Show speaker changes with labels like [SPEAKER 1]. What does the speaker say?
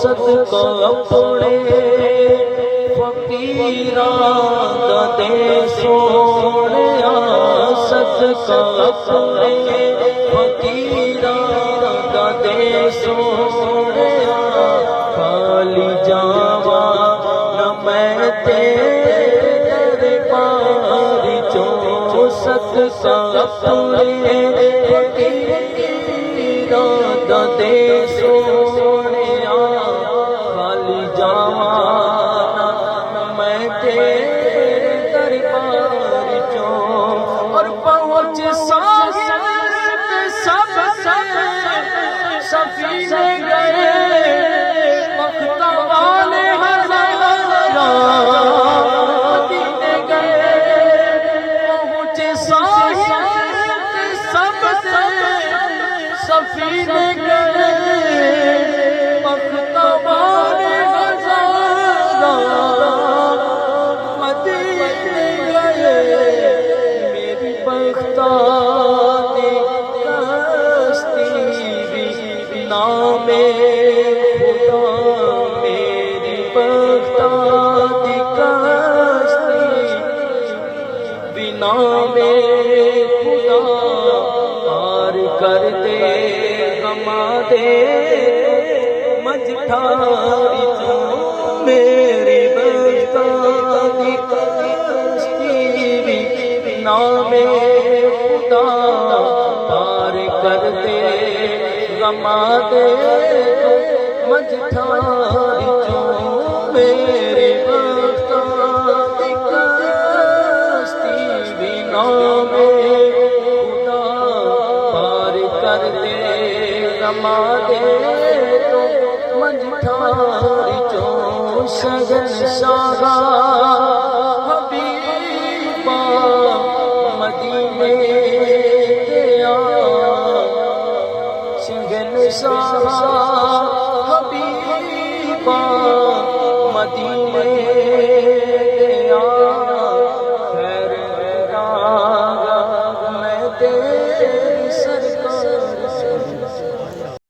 [SPEAKER 1] صدقہ اپنے فقیراں دا دے سونیا، صدقہ اپنے فقیراں دا دے سونیا، خالی جاواں نہ میں تیرے دربار چوں، صدقہ اپنے فقیراں دا دے سونیا، خالی جاواں نہ میں تیرے دربار چوں، اور پہنچ ساحت سب سے سفینے گئے مقتا والے مدینے گئے، پہنچ ساحت سب سے سفینے گئے مقتا والے مدینے گئے، میری بختانی کشتی بھی نام خدا، میری بختانی کشتی بھی نام خدا، پار کر دے غماں دے مجھاری چوں، میری بختانی کشتی بھی نام خدا، پار کر دے غماں دے مجھاری چوں، میری بختانی کشتی بھی نام خدا، پار کر دے غماں دے مجھاری چوں، شہنشاہ حبیبا مدینے گیا، شہنشاہ حبیبا مدینے